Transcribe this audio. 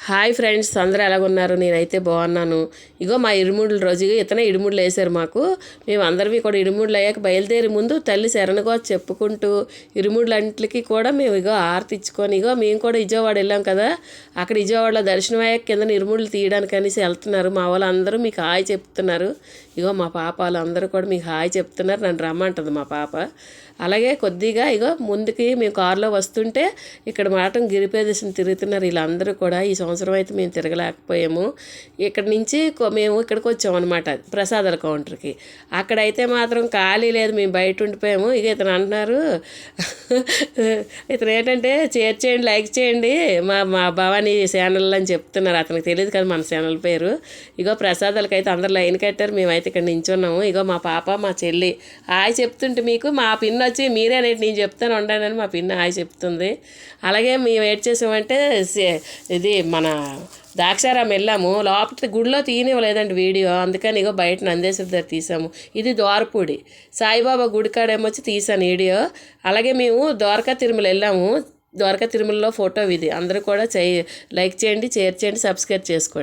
Hi friends, అందరూ ఎలాగున్నారు? నేనైతే బాగున్నాను. ఇగో మా ఇరుముడుల రోజు ఇతనే ఇడుముడులు వేశారు మాకు. మేము అందరివి కూడా ఇడుముడులు అయ్యాక బయలుదేరి ముందు తల్లి శరణగో చెప్పుకుంటూ ఇరుముడులంటికి కూడా మేము ఇగో ఆరతి ఇచ్చుకొని ఇగో మేము కూడా విజయవాడ వెళ్ళాం కదా, అక్కడ విజయవాడలో దర్శనం అయ్యాక కింద ఇరుముడులు తీయడానికి అనేసి వెళ్తున్నారు. మా వాళ్ళు అందరూ మీకు హాయ్ చెప్తున్నారు. ఇగో మా పాప వాళ్ళందరూ కూడా మీకు హాయ్ చెప్తున్నారు. నన్ను రమ్మంటుంది మా పాప. అలాగే కొద్దిగా ఇగో ముందుకి మేము కారులో వస్తుంటే ఇక్కడ మాటం గిరిప్రదేశం తిరుగుతున్నారు వీళ్ళందరూ కూడా. ఈ సంవత్సరం అయితే మేము తిరగలేకపోయాము. ఇక్కడ నుంచి మేము ఇక్కడికి వచ్చాము అనమాట ప్రసాదాల కౌంటర్కి. అక్కడైతే మాత్రం ఖాళీ లేదు, మేము బయట ఉండిపోయాము. ఇక ఇతను అంటున్నారు, ఇతను ఏంటంటే షేర్ చేయండి, లైక్ చేయండి మా మా భవానీ ఛానల్ అని చెప్తున్నారు. అతనికి తెలియదు కదా మన ఛానల్ పేరు. ఇగో ప్రసాదాలకి అయితే అందరు లైన్ కట్టారు, మేమైతే ఇక్కడ నించున్నాము. ఇగో మా పాప మా చెల్లి హాయ్ చెప్తుంటే మీకు మా పిన్ వచ్చి మీరేనేటి నేను చెప్తాను ఉండాలని మా పిన్న హాయ్ చెప్తుంది. అలాగే మేము ఏడ్ చేసామంటే ఇది మన ద్రాక్షారాం వెళ్ళాము. లోపల గుడిలో తీయనివ్వలేదండి వీడియో, అందుకని ఇగో బయట నందేశ్వరి దగ్గర తీసాము. ఇది ద్వారపూడి సాయిబాబా గుడికాడేమొచ్చి తీసాను వీడియో. అలాగే మేము ద్వారకా తిరుమల వెళ్ళాము. ద్వారకా తిరుమలలో ఫోటో ఇది. అందరూ కూడా లైక్ చేయండి, షేర్ చేయండి, సబ్స్క్రైబ్ చేసుకోండి.